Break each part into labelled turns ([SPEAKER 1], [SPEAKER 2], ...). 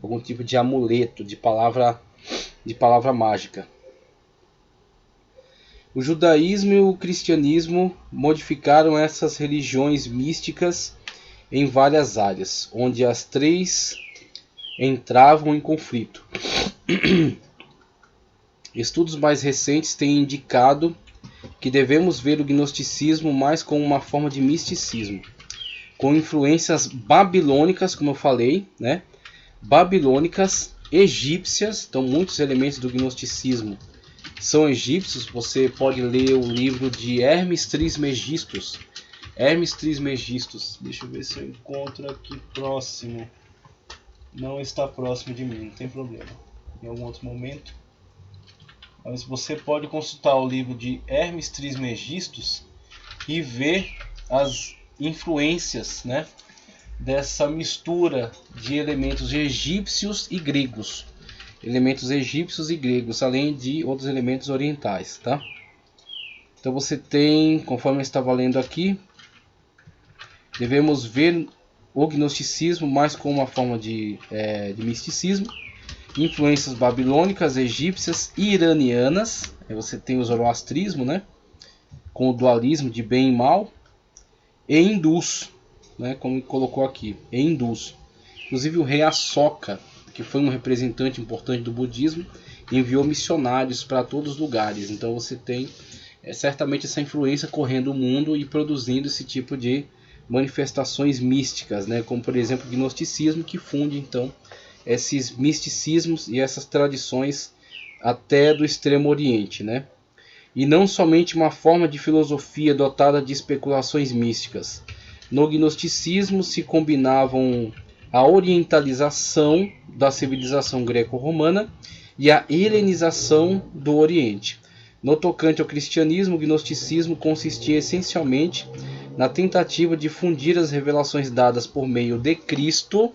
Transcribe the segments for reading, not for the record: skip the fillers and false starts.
[SPEAKER 1] algum tipo de amuleto, de palavra mágica. O judaísmo e o cristianismo modificaram essas religiões místicas em várias áreas, onde as três entravam em conflito. Estudos mais recentes têm indicado que devemos ver o gnosticismo mais como uma forma de misticismo, com influências babilônicas, como eu falei, né? Babilônicas, egípcias. Então muitos elementos do gnosticismo são egípcios. Você pode ler o livro de Hermes Trismegistus. Hermes Trismegistus. Deixa eu ver se eu encontro aqui próximo. Não está próximo de mim, não tem problema. Em algum outro momento. Mas você pode consultar o livro de Hermes Trismegistus e ver as influências, né, dessa mistura de elementos egípcios e gregos. Elementos egípcios e gregos, além de outros elementos orientais, tá? Então você tem, conforme eu estava lendo aqui, devemos ver o gnosticismo mais como uma forma de misticismo, influências babilônicas, egípcias e iranianas. Aí você tem o zoroastrismo, né, com o dualismo de bem e mal, e hindus, né, como colocou aqui, e hindus. Inclusive o rei Ashoka, que foi um representante importante do budismo, enviou missionários para todos os lugares. Então você tem certamente essa influência correndo o mundo e produzindo esse tipo de manifestações místicas, né? Como por exemplo o gnosticismo, que funde então esses misticismos e essas tradições até do Extremo Oriente, né? E não somente uma forma de filosofia dotada de especulações místicas. No gnosticismo se combinavam a orientalização da civilização greco-romana e a helenização do Oriente. No tocante ao cristianismo, o gnosticismo consistia essencialmente na tentativa de fundir as revelações dadas por meio de Cristo.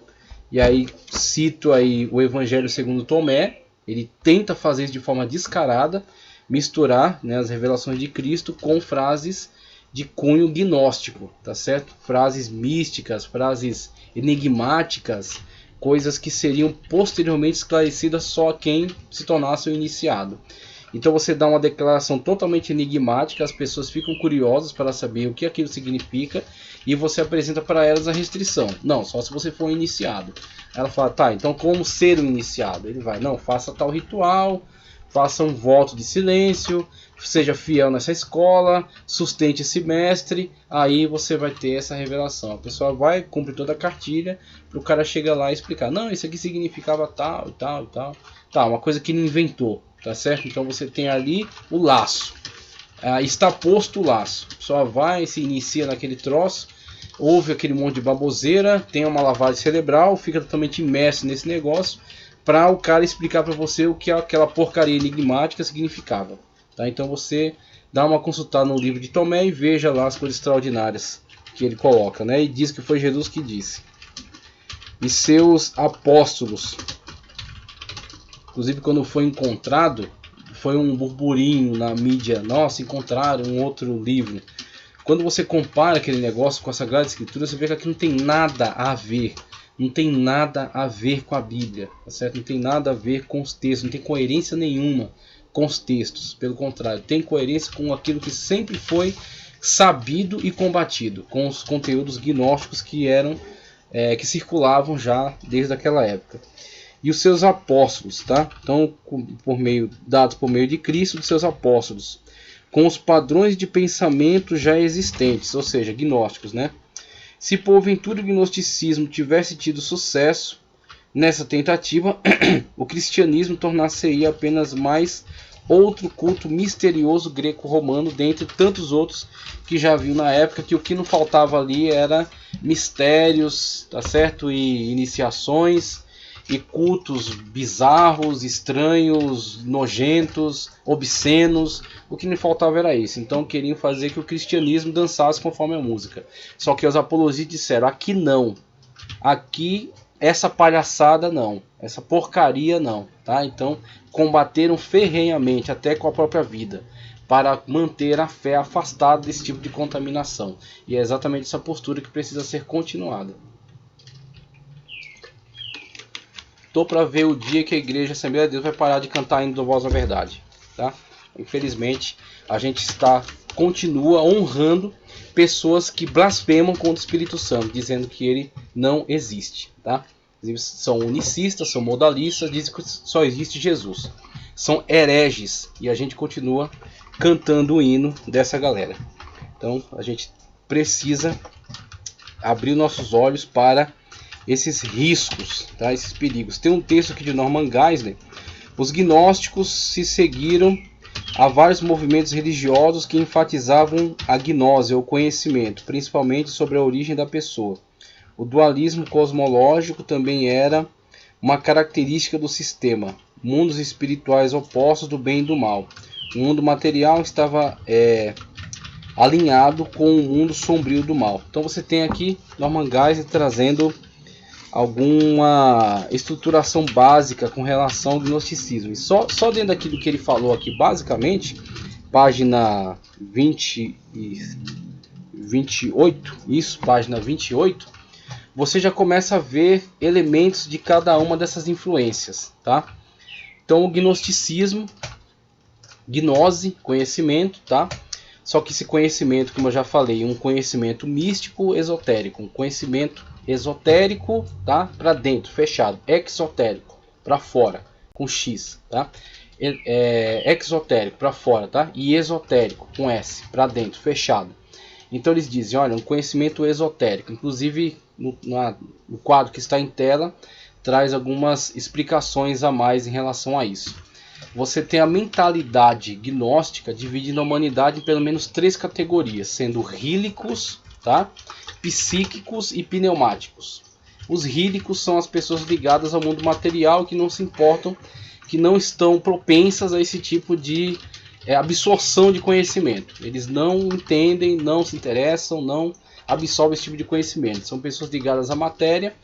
[SPEAKER 1] E aí cito aí o Evangelho segundo Tomé. Ele tenta fazer isso de forma descarada, misturar, né, as revelações de Cristo com frases de cunho gnóstico, tá certo? Frases místicas, frases enigmáticas, coisas que seriam posteriormente esclarecidas só a quem se tornasse o iniciado. Então você dá uma declaração totalmente enigmática, as pessoas ficam curiosas para saber o que aquilo significa e você apresenta para elas a restrição. Não, só se você for um iniciado. Ela fala, tá, então como ser um iniciado? Ele vai, não, faça tal ritual, faça um voto de silêncio, seja fiel nessa escola, sustente esse mestre, aí você vai ter essa revelação. A pessoa vai, cumpre toda a cartilha, para o cara chegar lá e explicar, não, isso aqui significava tal e tal e tal. Tá, uma coisa que ele inventou, tá certo? Então você tem ali o laço. Está posto o laço. A pessoa vai, se inicia naquele troço, ouve aquele monte de baboseira, tem uma lavagem cerebral, fica totalmente imerso nesse negócio, para o cara explicar para você o que aquela porcaria enigmática significava. Tá? Então você dá uma consultada no livro de Tomé e veja lá as coisas extraordinárias que ele coloca, né? E diz que foi Jesus que disse. E seus apóstolos, inclusive quando foi encontrado, foi um burburinho na mídia. Nossa, encontraram um outro livro. Quando você compara aquele negócio com a Sagrada Escritura, você vê que aqui não tem nada a ver. Não tem nada a ver com a Bíblia, tá certo? Não tem nada a ver com os textos, não tem coerência nenhuma com os textos. Pelo contrário, tem coerência com aquilo que sempre foi sabido e combatido, com os conteúdos gnósticos que circulavam já desde aquela época. E os seus apóstolos, tá? Então, dados por meio de Cristo, dos seus apóstolos, com os padrões de pensamento já existentes, ou seja, gnósticos, né? Se porventura o gnosticismo tivesse tido sucesso nessa tentativa, o cristianismo tornar-se-ia apenas mais outro culto misterioso greco-romano, dentre tantos outros que já viu na época, que o que não faltava ali era mistérios, tá certo? E iniciações e cultos bizarros, estranhos, nojentos, obscenos. O que me faltava era isso. Então queriam fazer que o cristianismo dançasse conforme a música. Só que os apologistas disseram, aqui não. Aqui essa palhaçada não. Essa porcaria não. Tá? Então combateram ferrenhamente, até com a própria vida, para manter a fé afastada desse tipo de contaminação. E é exatamente essa postura que precisa ser continuada. tô para ver o dia que a igreja Assembleia de Deus vai parar de cantar hino do Voz da Verdade, tá? Infelizmente, a gente continua honrando pessoas que blasfemam contra o Espírito Santo, dizendo que ele não existe, tá? Eles são unicistas, são modalistas, dizem que só existe Jesus. São hereges e a gente continua cantando o hino dessa galera. Então, a gente precisa abrir nossos olhos para esses riscos, tá? Esses perigos. Tem um texto aqui de Norman Geisler. Os gnósticos se seguiram a vários movimentos religiosos que enfatizavam a gnose, ou conhecimento, principalmente sobre a origem da pessoa. O dualismo cosmológico também era uma característica do sistema. Mundos espirituais opostos do bem e do mal. O mundo material estava alinhado com o mundo sombrio do mal. Então você tem aqui Norman Geisler trazendo alguma estruturação básica com relação ao gnosticismo. E só dentro daquilo que ele falou aqui, basicamente, página 28, isso, página 28, você já começa a ver elementos de cada uma dessas influências, tá? Então o gnosticismo, gnose, conhecimento, tá? Só que esse conhecimento, como eu já falei, um conhecimento místico, esotérico, um conhecimento esotérico, tá? Para dentro, fechado. Exotérico, para fora, com X, tá? Exotérico, para fora, tá? E esotérico, com S, para dentro, fechado. Então eles dizem, olha, um conhecimento esotérico. Inclusive, no quadro que está em tela, traz algumas explicações a mais em relação a isso. Você tem a mentalidade gnóstica dividindo a humanidade em pelo menos 3 categorias, sendo rílicos, tá? Psíquicos e pneumáticos. Os rílicos são as pessoas ligadas ao mundo material que não se importam, que não estão propensas a esse tipo de absorção de conhecimento. Eles não entendem, não se interessam, não absorvem esse tipo de conhecimento. São pessoas ligadas à matéria,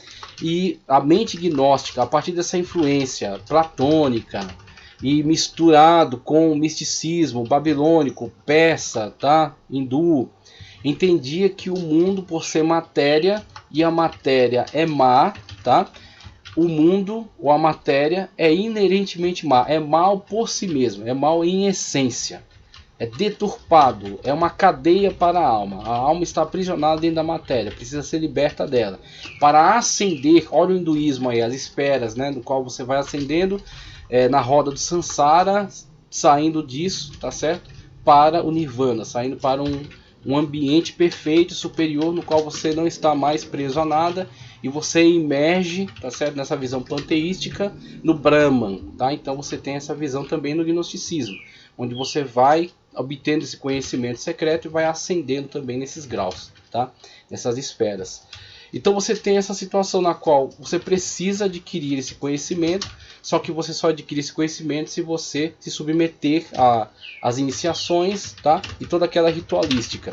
[SPEAKER 1] e a mente gnóstica, a partir dessa influência platônica e misturado com o misticismo babilônico, persa, tá? Hindu, entendia que o mundo, por ser matéria, e a matéria é má, tá? O mundo ou a matéria é inerentemente má, é mal por si mesmo, é mal em essência, é deturpado, é uma cadeia para a alma. A alma está aprisionada dentro da matéria, precisa ser liberta dela. Para ascender, olha o hinduísmo aí, as esferas, né, do qual você vai ascendendo na roda do Sansara, saindo disso, tá certo? Para o Nirvana, saindo para um ambiente perfeito, superior, no qual você não está mais preso a nada, e você emerge, tá certo, nessa visão panteística, no Brahman, tá? Então você tem essa visão também no gnosticismo, onde você vai obtendo esse conhecimento secreto e vai ascendendo também nesses graus, tá? Nessas esferas. Então você tem essa situação na qual você precisa adquirir esse conhecimento, só que você só adquire esse conhecimento se você se submeter às iniciações, tá? E toda aquela ritualística.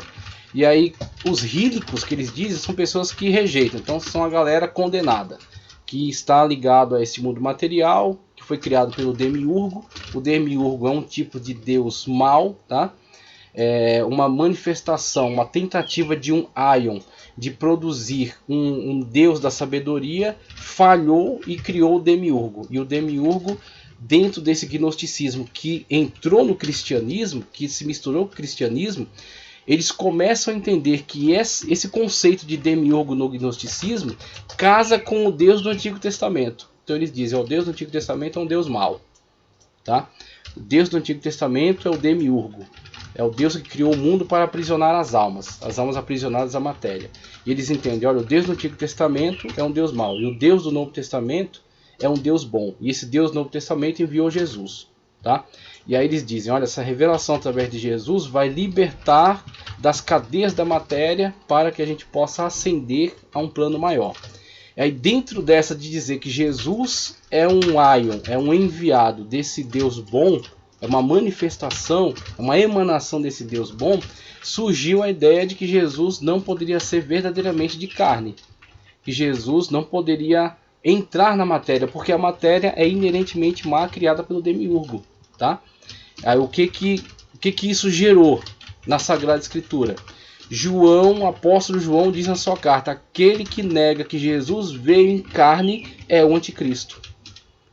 [SPEAKER 1] E aí os rílicos que eles dizem são pessoas que rejeitam, então são a galera condenada, que está ligado a esse mundo material, que foi criado pelo Demiurgo. O Demiurgo é um tipo de deus mau, tá? É uma manifestação, uma tentativa de um Aion de produzir um deus da sabedoria, falhou e criou o Demiurgo. E o Demiurgo, dentro desse gnosticismo que entrou no cristianismo, que se misturou com o cristianismo, eles começam a entender que esse conceito de Demiurgo no gnosticismo casa com o Deus do Antigo Testamento. Então eles dizem, o Deus do Antigo Testamento é um Deus mau, tá? O Deus do Antigo Testamento é o Demiurgo. É o Deus que criou o mundo para aprisionar as almas aprisionadas à matéria. E eles entendem, olha, o Deus do Antigo Testamento é um Deus mau, e o Deus do Novo Testamento é um Deus bom. E esse Deus do Novo Testamento enviou Jesus, tá? E aí eles dizem, olha, essa revelação através de Jesus vai libertar das cadeias da matéria para que a gente possa ascender a um plano maior. E aí dentro dessa de dizer que Jesus é um Aion, é um enviado desse Deus bom, é uma manifestação, é uma emanação desse Deus bom, surgiu a ideia de que Jesus não poderia ser verdadeiramente de carne. Que Jesus não poderia entrar na matéria, porque a matéria é inerentemente má, criada pelo Demiurgo, tá? Aí o que isso gerou na Sagrada Escritura? João, o apóstolo João, diz na sua carta, aquele que nega que Jesus veio em carne é o anticristo.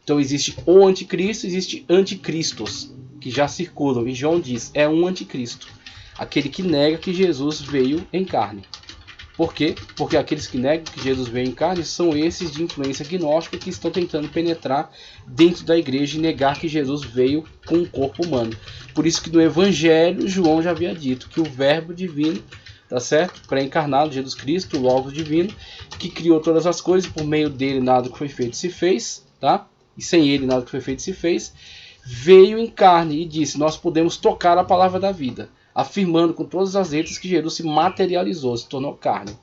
[SPEAKER 1] Então existe o anticristo, existe anticristos, que já circulam. E João diz, é um anticristo. Aquele que nega que Jesus veio em carne. Por quê? Porque aqueles que negam que Jesus veio em carne são esses de influência gnóstica que estão tentando penetrar dentro da igreja e negar que Jesus veio com um corpo humano. Por isso que no Evangelho, João já havia dito que o verbo divino, tá certo? Pré-encarnado, Jesus Cristo, o Logos divino, que criou todas as coisas, por meio dele nada que foi feito se fez, tá? E sem ele nada que foi feito se fez, veio em carne e disse, nós podemos tocar a palavra da vida, afirmando com todas as letras que Jesus se materializou, se tornou carne.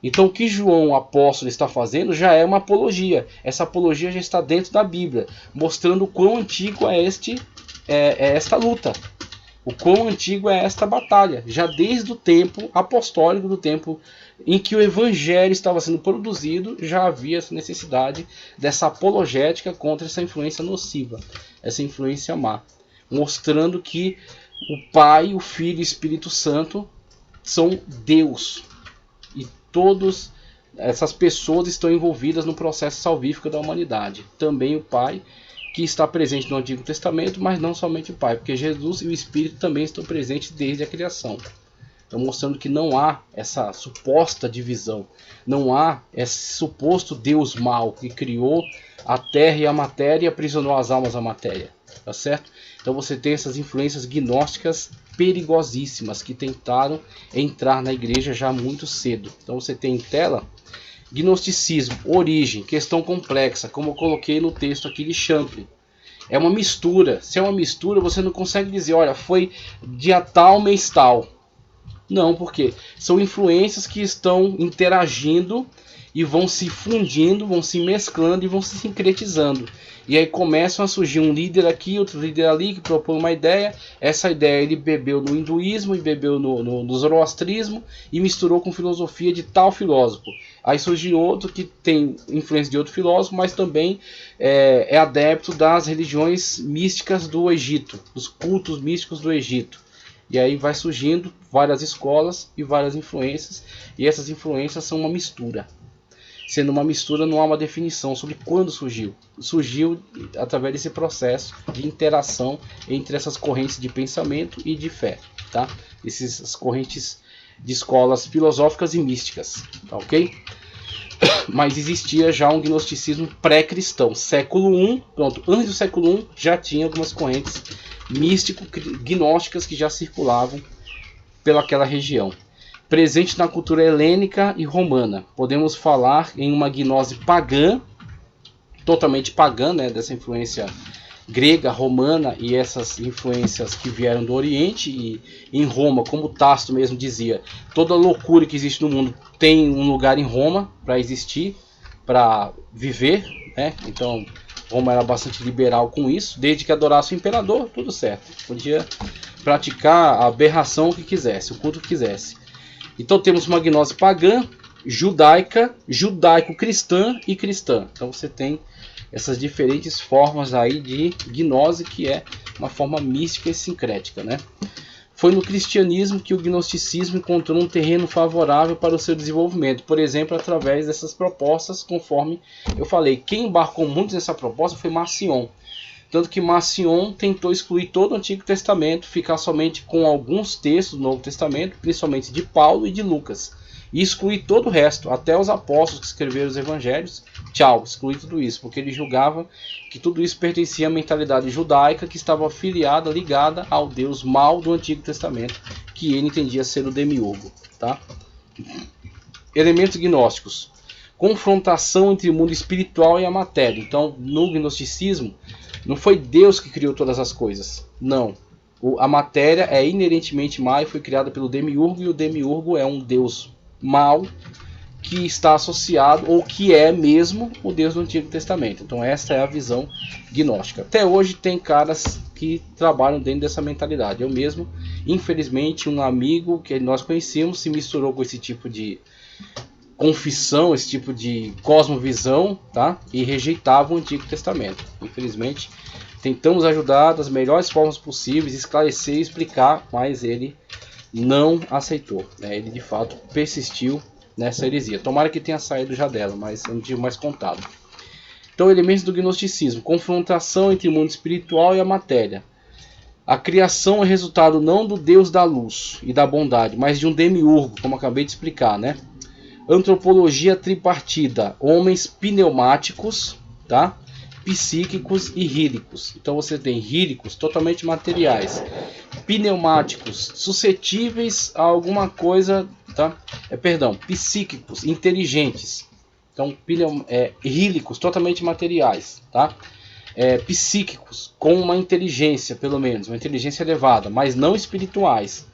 [SPEAKER 1] Então o que João, o apóstolo, está fazendo já é uma apologia. Essa apologia já está dentro da Bíblia, mostrando o quão antigo é esta luta. O quão antigo é esta batalha. Já desde o tempo apostólico, do tempo em que o evangelho estava sendo produzido, já havia essa necessidade dessa apologética contra essa influência nociva, essa influência má. Mostrando que o Pai, o Filho e o Espírito Santo são Deus. E todas essas pessoas estão envolvidas no processo salvífico da humanidade. Também o Pai, que está presente no Antigo Testamento, mas não somente o Pai, porque Jesus e o Espírito também estão presentes desde a criação. Então mostrando que não há essa suposta divisão, não há esse suposto Deus mau que criou a terra e a matéria e aprisionou as almas à matéria, tá certo? Então você tem essas influências gnósticas perigosíssimas que tentaram entrar na igreja já muito cedo. Então você tem em tela gnosticismo, origem, questão complexa, como eu coloquei no texto aqui de Champlin. É uma mistura. Se é uma mistura, você não consegue dizer, olha, foi dia tal, mês tal. Não, porque são influências que estão interagindo e vão se fundindo, vão se mesclando e vão se sincretizando. E aí começam a surgir um líder aqui, outro líder ali, que propõe uma ideia. Essa ideia ele bebeu no hinduísmo e bebeu no zoroastrismo e misturou com filosofia de tal filósofo. Aí surge outro que tem influência de outro filósofo, mas também é adepto das religiões místicas do Egito, dos cultos místicos do Egito. E aí vai surgindo várias escolas e várias influências, e essas influências são uma mistura. Sendo uma mistura, não há uma definição sobre quando surgiu. Surgiu através desse processo de interação entre essas correntes de pensamento e de fé, tá? Essas correntes de escolas filosóficas e místicas, tá ok? Mas existia já um gnosticismo pré-cristão, século I, pronto, antes do século I já tinha algumas correntes místico-gnósticas que já circulavam pelaquela região. Presente na cultura helênica e romana. Podemos falar em uma gnose pagã, totalmente pagã, né, dessa influência grega, romana e essas influências que vieram do Oriente. E em Roma, como Tácito mesmo dizia, toda loucura que existe no mundo tem um lugar em Roma para existir, para viver, né? Então Roma era bastante liberal com isso, desde que adorasse o imperador, tudo certo. Podia praticar a aberração que quisesse, o culto que quisesse. Então temos uma gnose pagã, judaica, judaico-cristã e cristã. Então você tem essas diferentes formas aí de gnose, que é uma forma mística e sincrética, né? Foi no cristianismo que o gnosticismo encontrou um terreno favorável para o seu desenvolvimento, por exemplo, através dessas propostas, conforme eu falei. Quem embarcou muito nessa proposta foi Marcion. Tanto que Marcion tentou excluir todo o Antigo Testamento, ficar somente com alguns textos do Novo Testamento, principalmente de Paulo e de Lucas. E excluir todo o resto, até os apóstolos que escreveram os evangelhos, tchau, excluir tudo isso, porque ele julgava que tudo isso pertencia à mentalidade judaica que estava afiliada, ligada ao Deus mau do Antigo Testamento, que ele entendia ser o demiurgo. Tá? Elementos gnósticos. Confrontação entre o mundo espiritual e a matéria. Então, no gnosticismo, não foi Deus que criou todas as coisas. Não. A matéria é inerentemente má e foi criada pelo demiurgo, e o demiurgo é um Deus mau que está associado, ou que é mesmo, o Deus do Antigo Testamento. Então essa é a visão gnóstica. Até hoje tem caras que trabalham dentro dessa mentalidade. Eu mesmo, infelizmente, um amigo que nós conhecemos se misturou com esse tipo de confissão, esse tipo de cosmovisão, tá? E rejeitava o Antigo Testamento. Infelizmente, tentamos ajudar das melhores formas possíveis, esclarecer e explicar, mas ele não aceitou, né? Ele de fato persistiu nessa heresia. Tomara que tenha saído já dela, mas eu não tive mais contato. Então, elementos do gnosticismo: confrontação entre o mundo espiritual e a matéria. A criação é resultado não do Deus da luz e da bondade, mas de um demiurgo, como acabei de explicar, né? Antropologia tripartida: homens pneumáticos, tá? Psíquicos e ríricos. Então você tem ríricos totalmente materiais, pneumáticos suscetíveis a alguma coisa, tá? Psíquicos, inteligentes. Então, ríricos totalmente materiais, tá? Psíquicos com uma inteligência, pelo menos, uma inteligência elevada, mas não espirituais.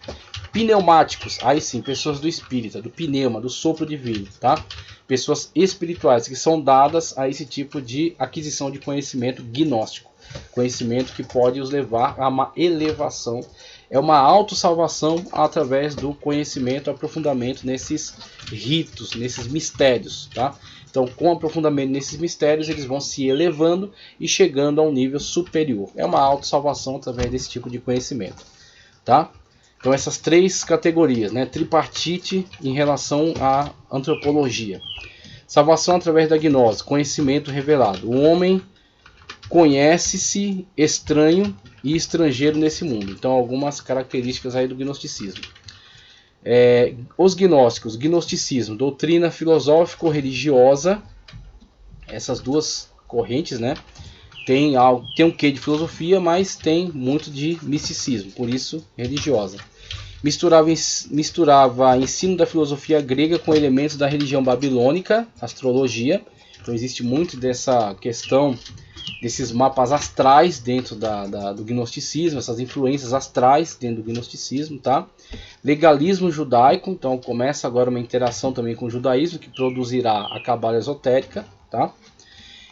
[SPEAKER 1] Pneumáticos, aí sim, pessoas do espírito, do pneuma, do sopro divino, tá? Pessoas espirituais que são dadas a esse tipo de aquisição de conhecimento gnóstico, conhecimento que pode os levar a uma elevação, é uma autossalvação através do conhecimento, aprofundamento nesses ritos, nesses mistérios, tá? Então, com aprofundamento nesses mistérios, eles vão se elevando e chegando a um nível superior. É uma autossalvação através desse tipo de conhecimento, tá? Então, essas três categorias, né? Tripartite em relação à antropologia. Salvação através da gnose, conhecimento revelado. O homem conhece-se estranho e estrangeiro nesse mundo. Então, algumas características aí do gnosticismo. Os gnósticos, gnosticismo, doutrina filosófico-religiosa. Essas duas correntes, né? Tem um quê de filosofia, mas tem muito de misticismo, por isso religiosa. Misturava ensino da filosofia grega com elementos da religião babilônica, astrologia. Então existe muito dessa questão desses mapas astrais dentro do gnosticismo, essas influências astrais dentro do gnosticismo, tá? Legalismo judaico, então começa agora uma interação também com o judaísmo, que produzirá a cabala esotérica, tá?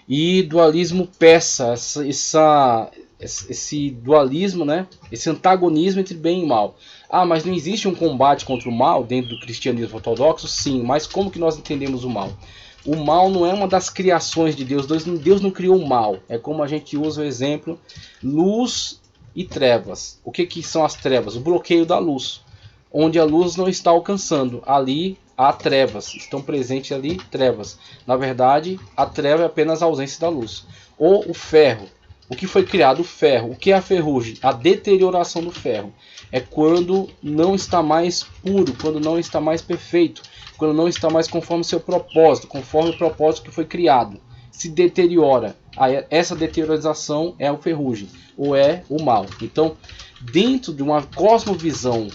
[SPEAKER 1] E dualismo persa, esse dualismo, né? Esse antagonismo entre bem e mal. Ah, mas não existe um combate contra o mal dentro do cristianismo ortodoxo? Sim, mas como que nós entendemos o mal? O mal não é uma das criações de Deus. Deus não criou o mal. É como a gente usa o exemplo luz e trevas. O que são as trevas? O bloqueio da luz. Onde a luz não está alcançando. Ali há trevas. Estão presentes ali trevas. Na verdade, a treva é apenas a ausência da luz. Ou o ferro. O que foi criado? O ferro. O que é a ferrugem? A deterioração do ferro. É quando não está mais puro, quando não está mais perfeito, quando não está mais conforme o seu propósito, conforme o propósito que foi criado. Se deteriora. Essa deteriorização é o ferrugem, ou é o mal. Então, dentro de uma cosmovisão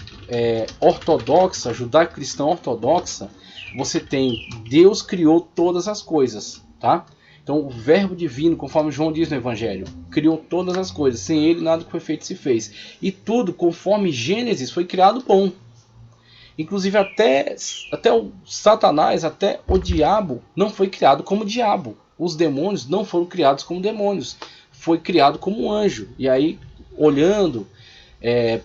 [SPEAKER 1] ortodoxa, judaico-cristã ortodoxa, você tem Deus criou todas as coisas, tá? Então o verbo divino, conforme João diz no Evangelho, criou todas as coisas. Sem ele nada que foi feito se fez. E tudo, conforme Gênesis, foi criado bom. Inclusive até o Satanás, até o diabo, não foi criado como diabo. Os demônios não foram criados como demônios. Foi criado como um anjo. E aí, olhando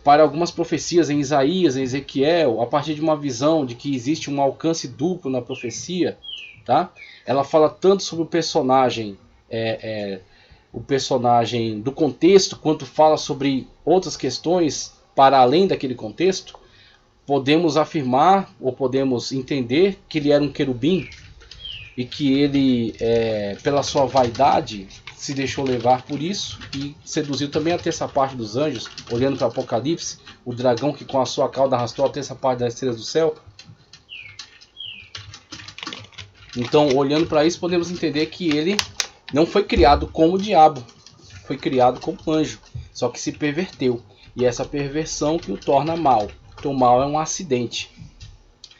[SPEAKER 1] para algumas profecias em Isaías, em Ezequiel, a partir de uma visão de que existe um alcance duplo na profecia, tá? Ela fala tanto sobre o personagem do contexto, quanto fala sobre outras questões para além daquele contexto. Podemos afirmar ou podemos entender que ele era um querubim e que ele, pela sua vaidade, se deixou levar por isso e seduziu também a terça parte dos anjos, olhando para o Apocalipse, o dragão que com a sua cauda arrastou a terça parte das estrelas do céu. Então, olhando para isso, podemos entender que ele não foi criado como diabo, foi criado como anjo, só que se perverteu. E essa perversão que o torna mal. Então, o mal é um acidente.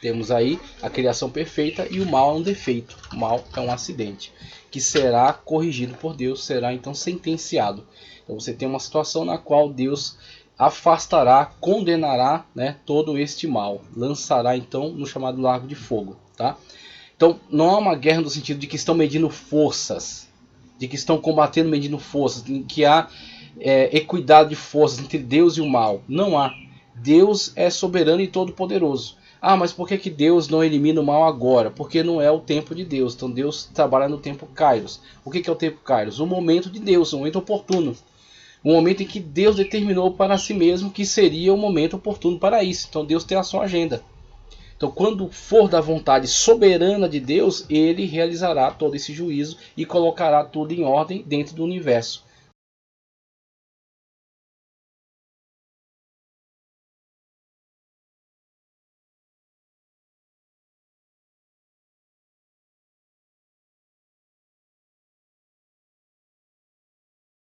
[SPEAKER 1] Temos aí a criação perfeita e o mal é um defeito. O mal é um acidente que será corrigido por Deus, será então sentenciado. Então, você tem uma situação na qual Deus afastará, condenará, né, todo este mal. Lançará então no chamado lago de fogo, tá? Então, não há uma guerra no sentido de que estão medindo forças, de que estão combatendo medindo forças, em que há equidade de forças entre Deus e o mal. Não há. Deus é soberano e todo-poderoso. Ah, mas por que Deus não elimina o mal agora? Porque não é o tempo de Deus. Então Deus trabalha no tempo Kairos. O que é o tempo Kairos? O momento de Deus, o momento oportuno. O momento em que Deus determinou para si mesmo que seria o momento oportuno para isso. Então Deus tem a sua agenda. Então, quando for da vontade soberana de Deus, ele realizará todo esse juízo e colocará tudo em ordem dentro do universo.